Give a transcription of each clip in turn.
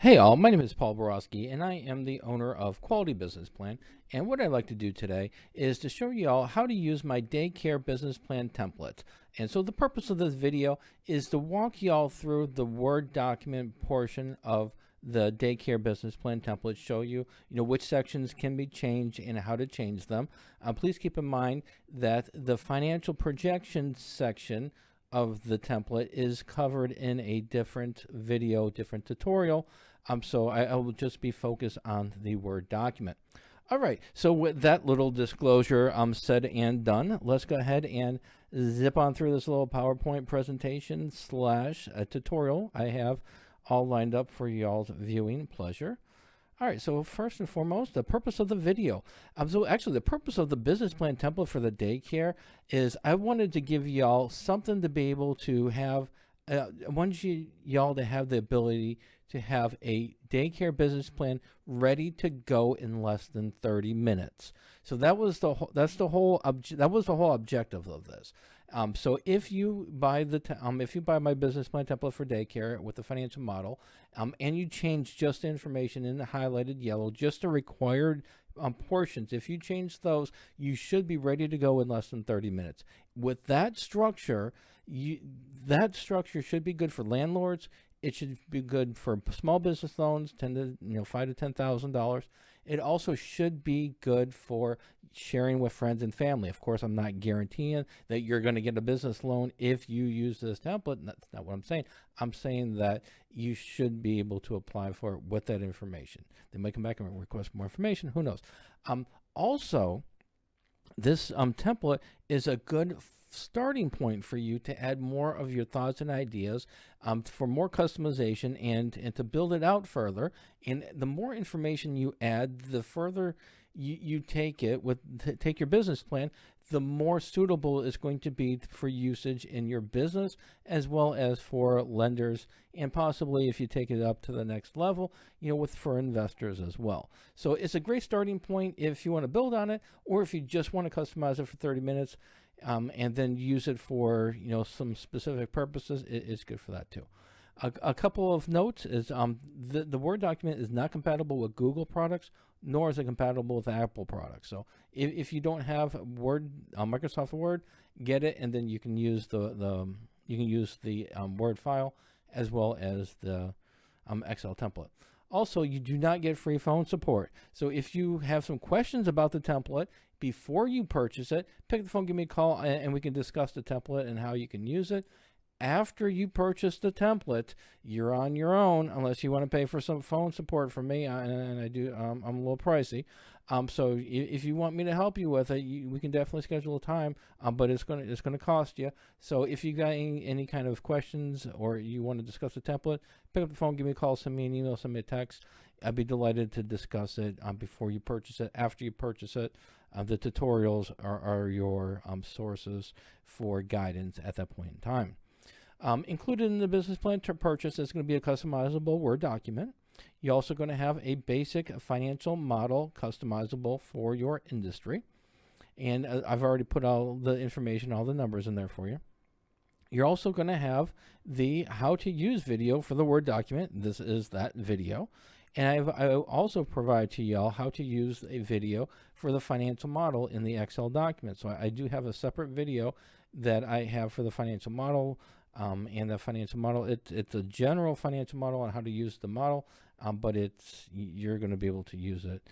Hey all, my name is Paul Borosky and I am the owner of Quality Business Plan. And what I'd like to do today is to show you all how to use my DAYCARE Business Plan Template. And so the purpose of this video is to walk you all through the Word document portion of the DAYCARE Business Plan Template, show you, which sections can be changed and how to change them. Please keep in mind that the financial projections section of the template is covered in a different video, different tutorial. So I will just be focused on the Word document. All right, so with that little disclosure said and done, let's go ahead and zip on through this little PowerPoint presentation slash tutorial I have all lined up for y'all's viewing pleasure. All right, so first and foremost, the purpose of the video. So actually, the purpose of the business plan template for the DAYCARE is I wanted to give y'all something to be able to have. I want y'all to have the ability to have a DAYCARE business plan ready to go in less than 30 minutes. So that was the whole objective of this. So if you buy my business plan template for DAYCARE with the financial model, and you change just the information in the highlighted yellow, just the required portions, if you change those, you should be ready to go in less than 30 minutes. With that structure, that structure should be good for landlords. It should be good for small business loans, $5,000 to $10,000. It also should be good for sharing with friends and family. Of course, I'm not guaranteeing that you're going to get a business loan if you use this template. That's not what I'm saying. I'm saying that you should be able to apply for it with that information. They might come back and request more information. Who knows? Also, this template is a good starting point for you to add more of your thoughts and ideas for more customization and to build it out further. And the more information you add, the further you take it take your business plan, the more suitable it's going to be for usage in your business as well as for lenders, and possibly if you take it up to the next level, for investors as well. So it's a great starting point if you want to build on it, or if you just want to customize it for 30 minutes and then use it for some specific purposes. It's good for that too. A couple of notes is the Word document is not compatible with Google products, nor is it compatible with Apple products. So if you don't have Word, Microsoft Word, get it, and then you can use the Word file as well as the Excel template. Also, you do not get free phone support. So if you have some questions about the template before you purchase it, pick the phone, give me a call, and we can discuss the template and how you can use it. After you purchase the template, you're on your own, unless you want to pay for some phone support from me, and I do. I'm a little pricey. So if you want me to help you with it, we can definitely schedule a time, but it's gonna cost you. So if you got any kind of questions or you want to discuss the template, pick up the phone, give me a call, send me an email, send me a text. I'd be delighted to discuss it before you purchase it. After you purchase it, the tutorials are your sources for guidance at that point in time. Included in the business plan to purchase is going to be a customizable Word document. You're also going to have a basic financial model customizable for your industry. And I've already put all the information, all the numbers in there for you. You're also going to have the how to use video for the Word document. This is that video. And I also provide to y'all how to use a video for the financial model in the Excel document. So I do have a separate video that I have for the financial model. And the financial model, it's a general financial model on how to use the model, but you're going to be able to use it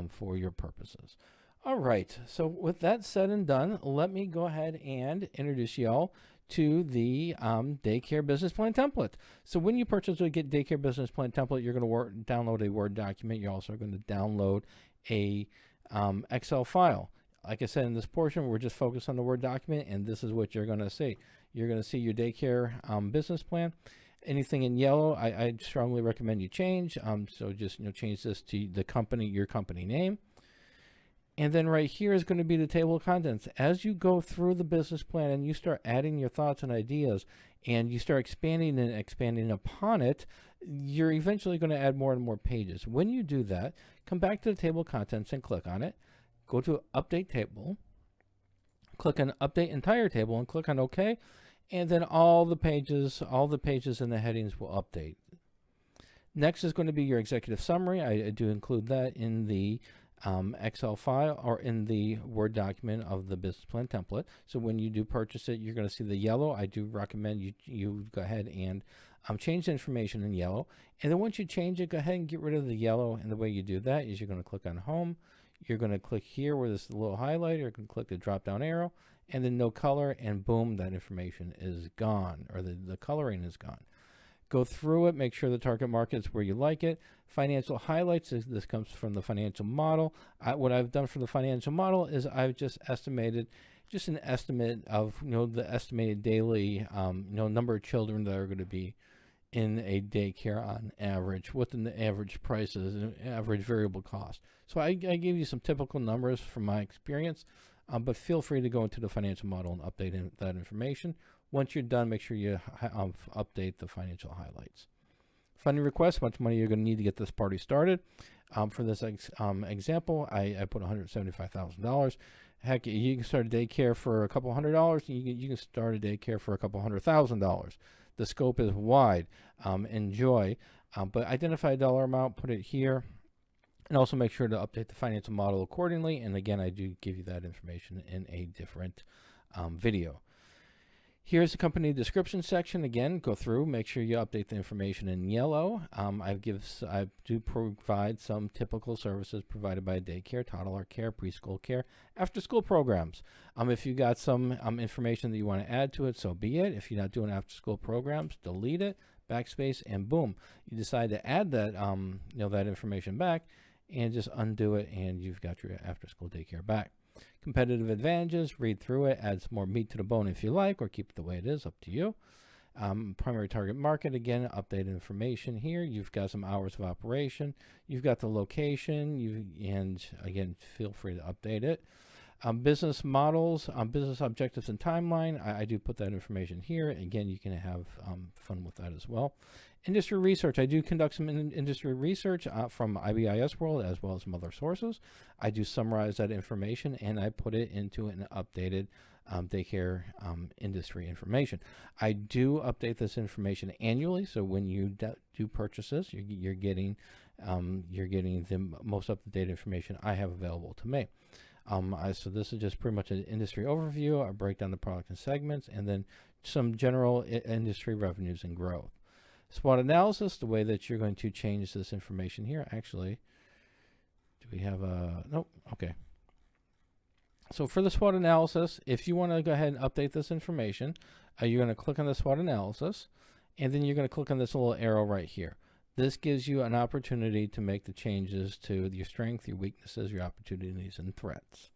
for your purposes. All right, so with that said and done, let me go ahead and introduce y'all to the DAYCARE Business Plan Template. So when you purchase a DAYCARE Business Plan Template, you're going to download a Word document. You're also going to download a Excel file. Like I said, in this portion, we're just focused on the Word document, and this is what you're going to see. You're going to see your DAYCARE business plan. Anything in yellow, I strongly recommend you change. So just change this to your company name. And then right here is going to be the table of contents. As you go through the business plan and you start adding your thoughts and ideas, and you start expanding upon it, you're eventually going to add more and more pages. When you do that, come back to the table of contents and click on it. Go to Update Table. Click on Update Entire Table and click on OK. And then all the pages and the headings will update. Next is going to be your executive summary. I do include that in the Excel file or in the Word document of the business plan template. So when you do purchase it, you're going to see the yellow. I do recommend you go ahead and change the information in yellow. And then once you change it, go ahead and get rid of the yellow. And the way you do that is you're going to click on Home. You're going to click here where this little highlighter. You're going to click the drop down arrow and then no color, and boom, that information is gone, or the coloring is gone. Go through it, make sure the target market is where you like it. Financial highlights, this comes from the financial model. What I've done for the financial model is I've just estimated, just an estimate of, the estimated daily, number of children that are going to be in a daycare on average, what the average price is, and average variable cost. So I give you some typical numbers from my experience, but feel free to go into the financial model and update that information. Once you're done, make sure you update the financial highlights. Funding request, how much money you're going to need to get this party started. For this example, I put $175,000. Heck, you can start a daycare for a couple $100. You can start a daycare for a couple $100,000. The scope is wide. Enjoy, but identify a dollar amount, put it here, and also make sure to update the financial model accordingly. And again, I do give you that information in a different video. Here's the company description section. Again, go through, make sure you update the information in yellow. I do provide some typical services provided by daycare, toddler care, preschool care, after school programs. If you got some information that you want to add to it, so be it. If you're not doing after school programs, delete it, backspace, and boom, you decide to add that that information back, and just undo it, and you've got your after school daycare back. Competitive advantages, read through it, add some more meat to the bone if you like, or keep it the way it is, up to you. Primary target market, again, updated information here. You've got some hours of operation. You've got the location, and again, feel free to update it. Business models, business objectives and timeline, I do put that information here. Again, you can have fun with that as well. Industry research, I do conduct some industry research from IBIS World as well as some other sources. I do summarize that information and I put it into an updated daycare industry information. I do update this information annually, so when you do purchases, you're getting the most up-to-date information I have available to me. So this is just pretty much an industry overview. I break down the product and segments, and then some general industry revenues and growth. SWOT analysis, the way that you're going to change this information here. Actually, do we have a, nope, okay. So for the SWOT analysis, if you want to go ahead and update this information, you're going to click on the SWOT analysis, and then you're going to click on this little arrow right here. This gives you an opportunity to make the changes to your strengths, your weaknesses, your opportunities, and threats.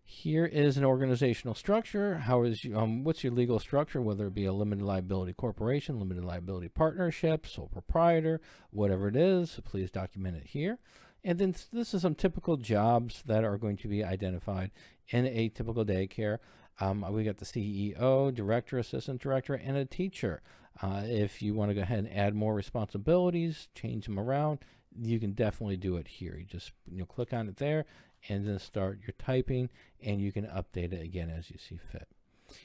Here is an organizational structure. What's your legal structure, whether it be a limited liability corporation, limited liability partnership, sole proprietor, whatever it is, so please document it here. And then this is some typical jobs that are going to be identified in a typical daycare. We got the CEO, director, assistant director, and a teacher. If you want to go ahead and add more responsibilities, change them around, you can definitely do it here. You just click on it there and then start your typing, and you can update it again as you see fit.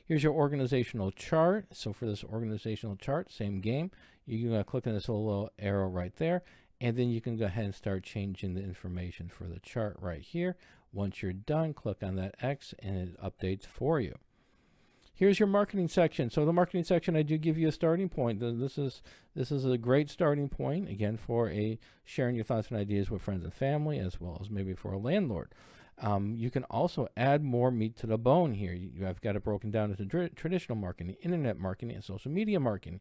Here's your organizational chart. So for this organizational chart, same game. You're going to click on this little arrow right there, and then you can go ahead and start changing the information for the chart right here. Once you're done, click on that X and it updates for you. Here's your marketing section. So the marketing section, I do give you a starting point. This is a great starting point, again, for sharing your thoughts and ideas with friends and family, as well as maybe for a landlord. You can also add more meat to the bone here. I've got it broken down into traditional marketing, internet marketing, and social media marketing.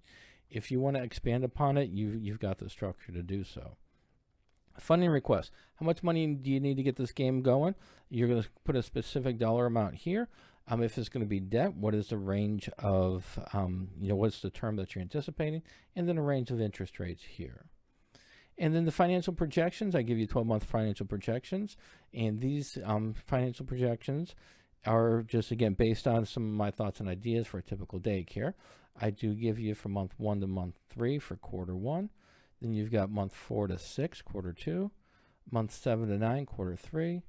If you want to expand upon it, you've got the structure to do so. Funding request. How much money do you need to get this game going? You're going to put a specific dollar amount here. If it's going to be debt, what is the range of, what's the term that you're anticipating? And then a range of interest rates here. And then the financial projections, I give you 12-month financial projections. And these financial projections are just, again, based on some of my thoughts and ideas for a typical daycare. I do give you from month 1 to month 3 for quarter 1. Then you've got month 4 to 6, quarter 2, month 7 to 9, quarter 3,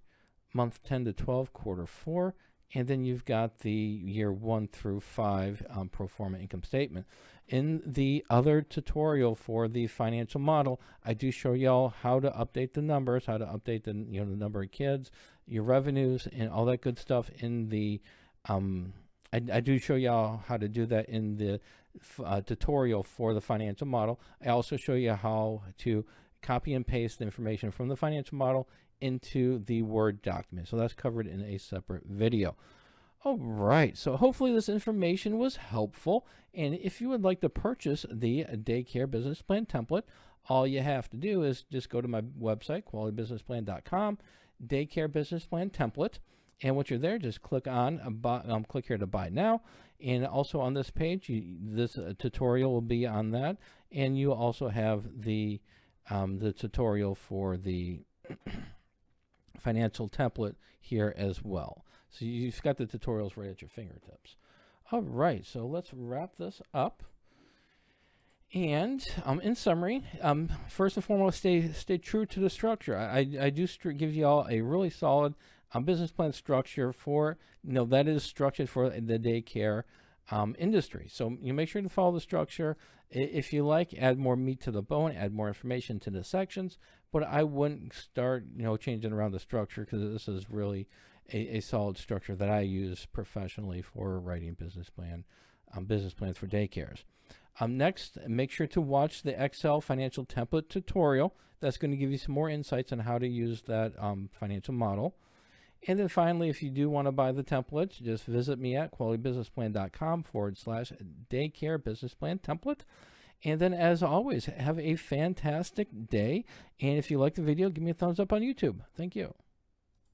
month 10 to 12, quarter 4, and then you've got the year 1 through 5 pro forma income statement. In the other tutorial for the financial model, I do show y'all how to update the numbers, how to update the the number of kids, your revenues, and all that good stuff in the I do show y'all how to do that in the tutorial for the financial model. I also show you how to copy and paste the information from the financial model into the Word document. So that's covered in a separate video. All right, so hopefully this information was helpful. And if you would like to purchase the DAYCARE Business Plan Template, all you have to do is just go to my website, qualitybusinessplan.com, DAYCARE Business Plan Template. And once you're there, just click on click here to buy now. And also on this page, this tutorial will be on that. And you also have the tutorial for the financial template here as well. So you've got the tutorials right at your fingertips. All right, so let's wrap this up. And in summary, first and foremost, stay true to the structure. I do give you all a really solid business plan structure for, that is structured for the daycare industry. So you make sure to follow the structure. If you like, add more meat to the bone, add more information to the sections, but I wouldn't start, changing around the structure, because this is really a solid structure that I use professionally for writing business plans for daycares. Next, make sure to watch the Excel financial template tutorial. That's going to give you some more insights on how to use that financial model. And then finally, if you do want to buy the templates, just visit me at qualitybusinessplan.com/DAYCARE Business Plan Template. And then, as always, have a fantastic day. And if you like the video, give me a thumbs up on YouTube. Thank you.